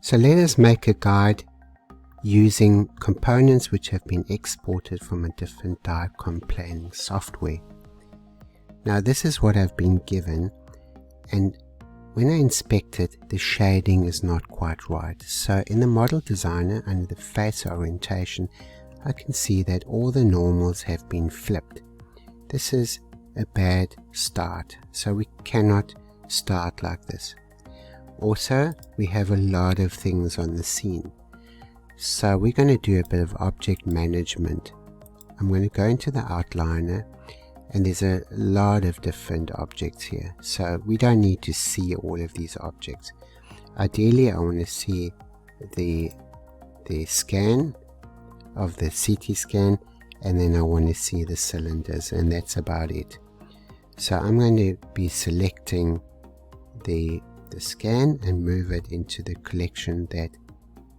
So let us make a guide using components which have been exported from a different diagram planning software. Now this is what I've been given, and when I inspect it, the shading is not quite right. So in the model designer, under the face orientation, I can see that all the normals have been flipped. This is a bad start, so we cannot start like this. Also, we have a lot of things on the scene. So we're going to do a bit of object management. I'm going to go into the outliner, and there's a lot of different objects here. So we don't need to see all of these objects. Ideally, I want to see the scan of the CT scan, and then I want to see the cylinders, and that's about it. So I'm going to be selecting the scan and move it into the collection that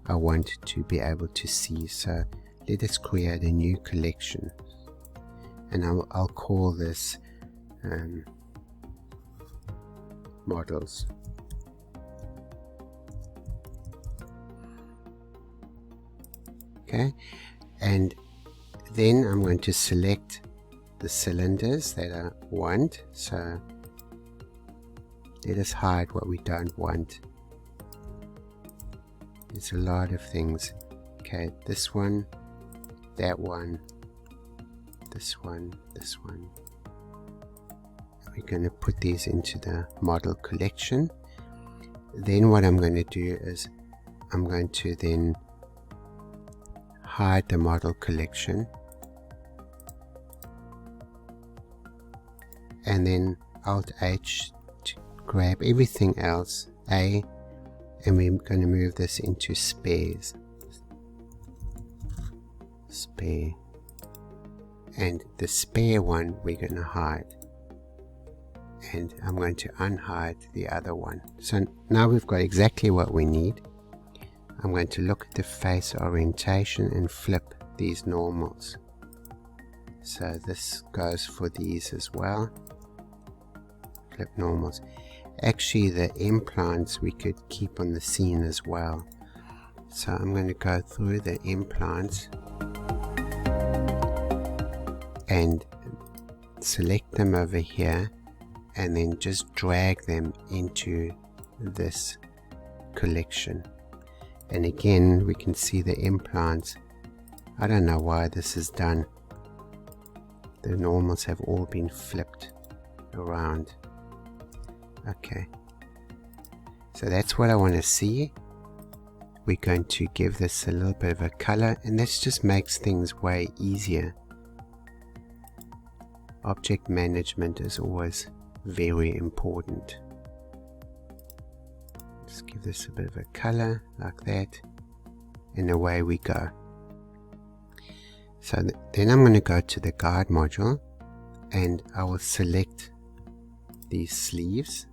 I want to be able to see. So let us create a new collection, and I'll call this models. Okay, and then I'm going to select the cylinders that I want. So let us hide what we don't want. There's a lot of things. Okay, this one, that one, this one, this one. We're going to put these into the model collection. Then what I'm going to do is I'm going to then hide the model collection, and then Alt H to grab everything else, A, and we're going to move this into spares. Spare. And the spare one we're going to hide. And I'm going to unhide the other one. So now we've got exactly what we need. I'm going to look at the face orientation and flip these normals. So this goes for these as well. Flip normals. Actually, the implants we could keep on the scene as well. So I'm going to go through the implants and select them over here, and then just drag them into this collection. And again, we can see the implants. I don't know why this is done. The normals have all been flipped around. Okay, so that's what I want to see. We're going to give this a little bit of a color, and this just makes things way easier. Object management is always very important. Just give this a bit of a color like that, and away we go. So then I'm going to go to the guide module, and I will select these sleeves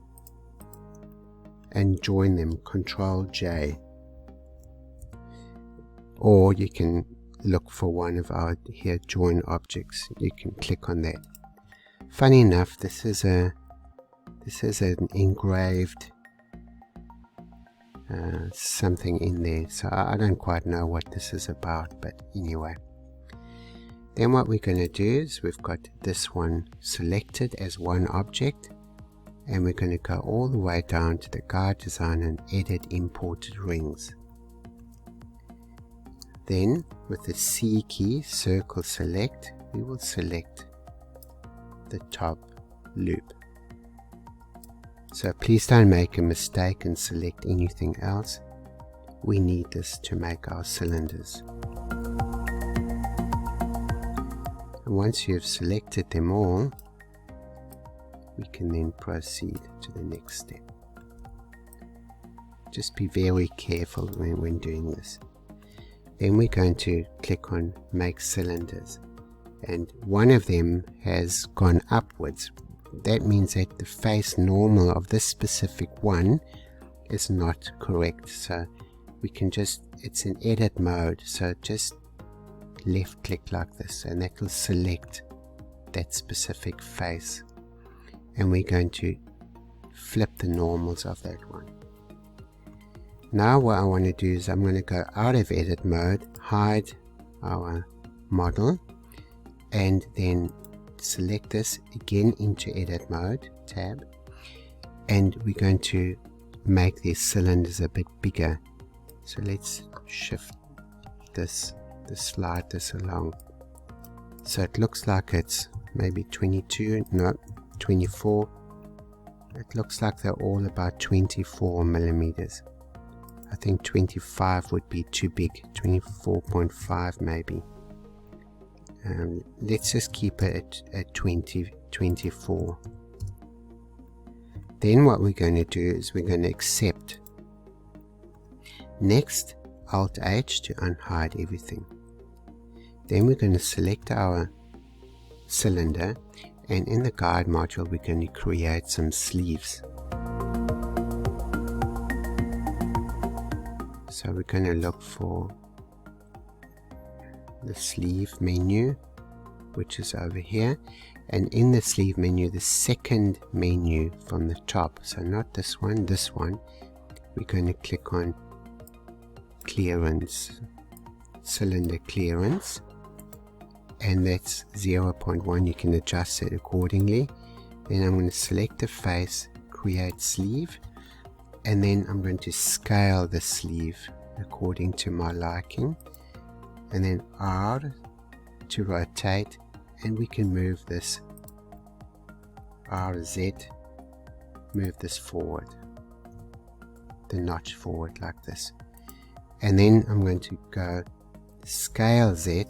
and join them, Control J, or you can look for one of our here join objects. You can click on that. Funny enough, this is an engraved something in there, so I don't quite know what this is about, but anyway. Then what we're going to do is we've got this one selected as one object, and we're going to go all the way down to the guide design and edit imported rings. Then with the C key, circle select, we will select the top loop. So please don't make a mistake and select anything else. We need this to make our cylinders. And once you've selected them all, we can then proceed to the next step. Just be very careful when doing this. Then we're going to click on Make Cylinders, and one of them has gone upwards. That means that the face normal of this specific one is not correct. So we can just, it's in edit mode, so just left click like this, and that will select that specific face, and we're going to flip the normals of that one. Now what I want to do is I'm going to go out of edit mode, hide our model, and then select this again into edit mode, tab, and we're going to make these cylinders a bit bigger. So let's shift this, slide this along. So it looks like it's maybe 22, no, 24. It looks like they're all about 24 millimeters. I think 25 would be too big, 24.5 maybe. Let's just keep it at 24. Then what we're going to do is we're going to accept. Next, Alt H to unhide everything. Then we're going to select our cylinder, and in the guide module we're going to create some sleeves. So we're going to look for the sleeve menu, which is over here, and in the sleeve menu, the second menu from the top, so not this one, we're going to click on clearance, cylinder clearance, and that's 0.1. You can adjust it accordingly. Then I'm going to select the face, create sleeve, and then I'm going to scale the sleeve according to my liking, and then R to rotate, and we can move this RZ, move this forward, the notch forward like this. And then I'm going to go scale Z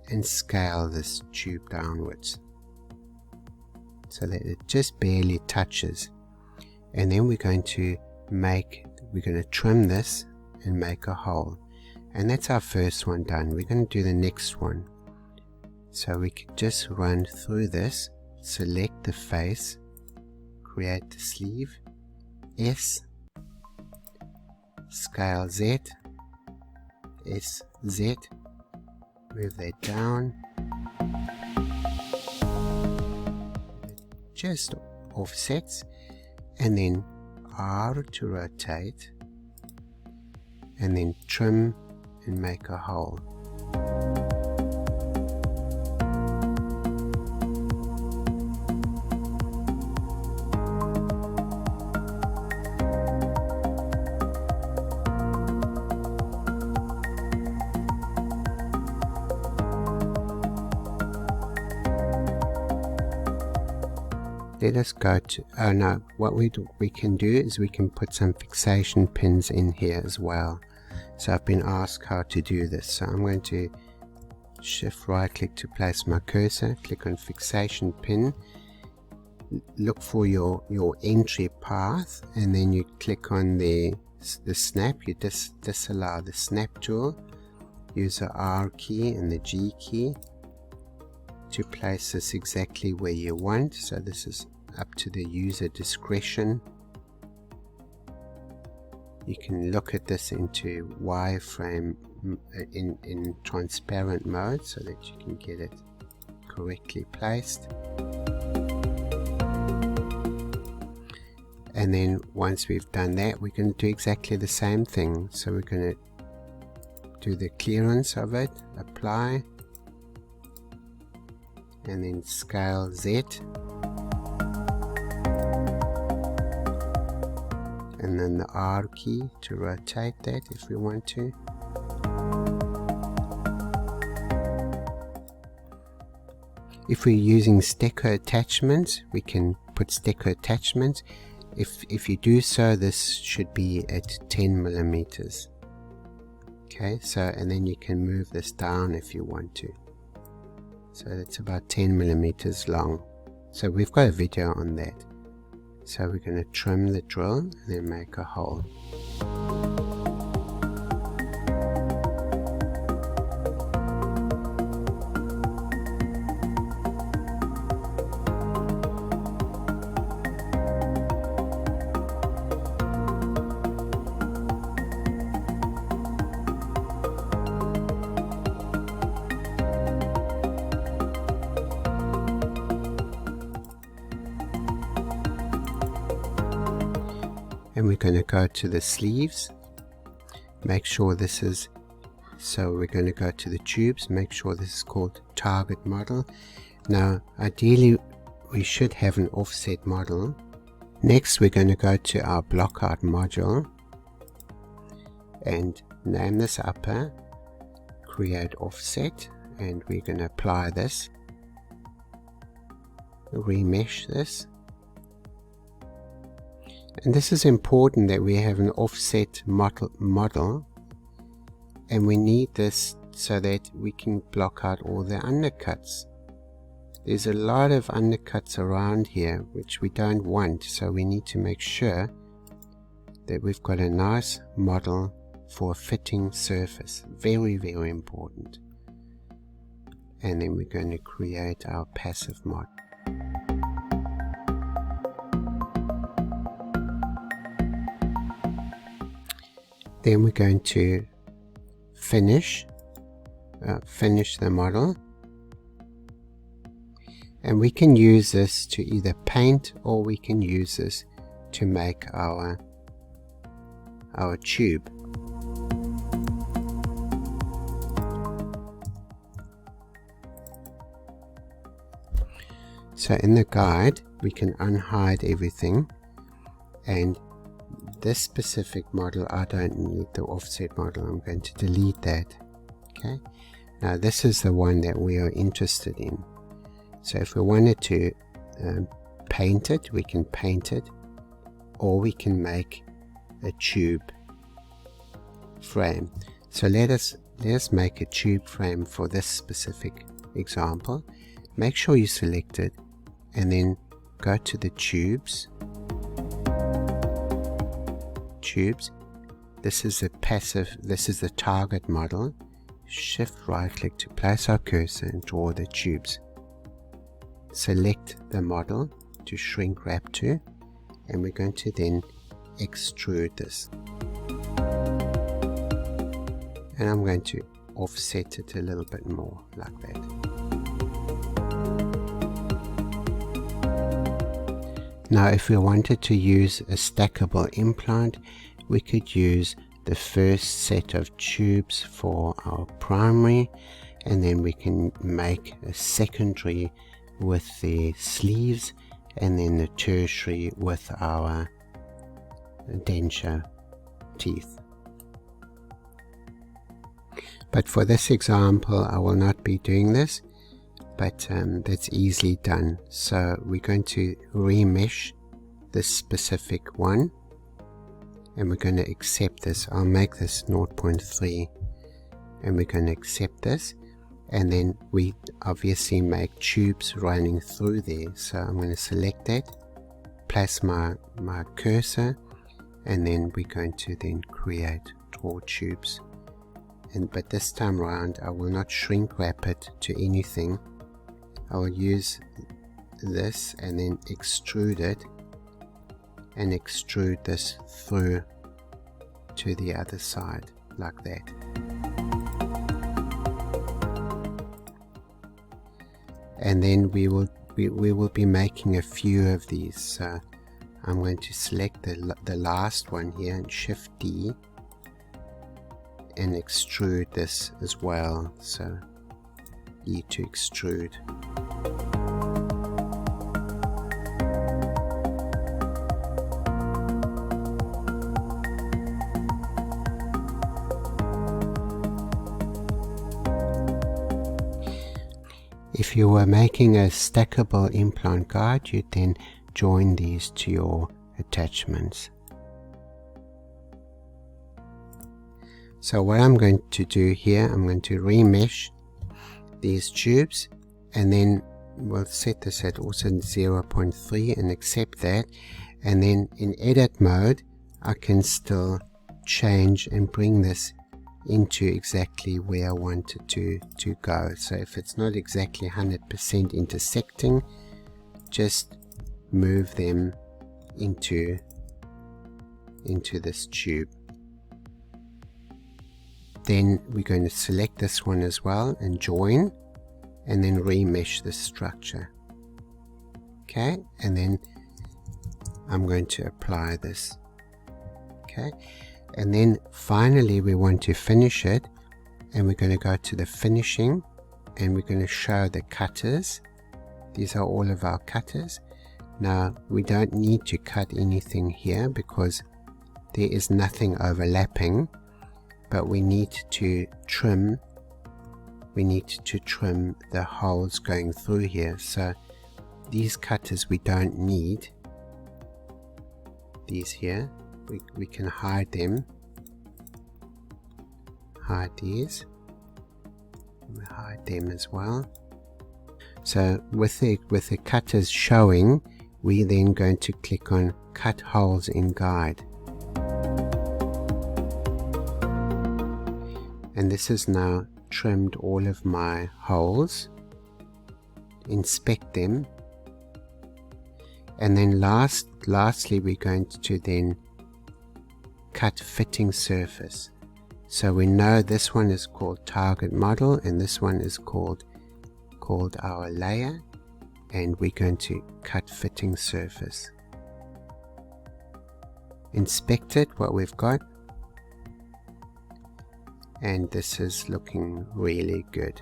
and scale this tube downwards so that it just barely touches. And then we're going to trim this and make a hole. And that's our first one done. We're going to do the next one. So we can just run through this, select the face, create the sleeve, S, scale Z, S, Z, move that down, just offsets, and then R to rotate, and then trim and make a hole. Let us go to, what we can do is we can put some fixation pins in here as well. So I've been asked how to do this. So I'm going to shift right click to place my cursor, click on fixation pin, look for your entry path, and then you click on the snap. You disallow the snap tool, use the R key and the G key to place this exactly where you want. So this is up to the user discretion. You can look at this into wireframe in transparent mode so that you can get it correctly placed. And then once we've done that, we're going to do exactly the same thing. So we're going to do the clearance of it, apply, and then scale Z, and then the R key to rotate that if we want to. If we're using Stecker attachments, we can put Stecker attachments. If you do so, this should be at 10 millimeters. Okay, so and then you can move this down if you want to. So that's about 10 millimeters long. So we've got a video on that. So we're going to trim the drill and then make a hole. and we're going to go to the sleeves. Make sure this is, so we're going to go to the tubes, make sure this is called target model. Now ideally we should have an offset model. Next we're going to go to our blockout module and name this upper, create offset, and we're going to apply this, remesh this. And this is important that we have an offset model, and we need this so that we can block out all the undercuts. There's a lot of undercuts around here which we don't want, so we need to make sure that we've got a nice model for a fitting surface. Very, very important. And then we're going to create our passive model. Then we're going to finish the model, and we can use this to either paint or we can use this to make our tube. So in the guide we can unhide everything, and this specific model, I don't need the offset model, I'm going to delete that. Okay, now this is the one that we are interested in. So if we wanted to paint it, we can paint it, or we can make a tube frame. So let us make a tube frame for this specific example. Make sure you select it and then go to the tubes. This is the passive, this is the target model. Shift right click to place our cursor and draw the tubes. Select the model to shrink wrap to, and we're going to then extrude this. And I'm going to offset it a little bit more like that. Now if we wanted to use a stackable implant, we could use the first set of tubes for our primary, and then we can make a secondary with the sleeves, and then the tertiary with our denture teeth. But for this example I will not be doing this, but that's easily done. So we're going to remesh this specific one, and we're going to accept this. I'll make this 0.3, and we're going to accept this, and then we obviously make tubes running through there. So I'm going to select that, place my cursor, and then we're going to then draw tubes. But this time around I will not shrink wrap it to anything. I will use this and then extrude it, and extrude this through to the other side like that. And then we will be making a few of these. So I'm going to select the last one here and Shift D and extrude this as well. So E to extrude. If you were making a stackable implant guide, you'd then join these to your attachments. So what I'm going to do here, I'm going to remesh these tubes, and then we'll set this at also 0.3 and accept that, and then in edit mode I can still change and bring this into exactly where I want it to go. So if it's not exactly 100% intersecting, just move them into this tube. Then we're going to select this one as well and join, and then remesh this structure. Okay, and then I'm going to apply this Okay, and then finally we want to finish it, and we're going to go to the finishing, and we're going to show the cutters. These are all of our cutters. Now we don't need to cut anything here because there is nothing overlapping, but we need to trim the holes going through here. So these cutters we don't need. These here, we can hide them. Hide these. We hide them as well. So with the cutters showing, we're then going to click on Cut Holes in Guide. And this has now trimmed all of my holes. Inspect them. And then lastly we're going to then cut fitting surface. So we know this one is called target model and this one is called our layer, and we're going to cut fitting surface. Inspect it, what we've got, and this is looking really good.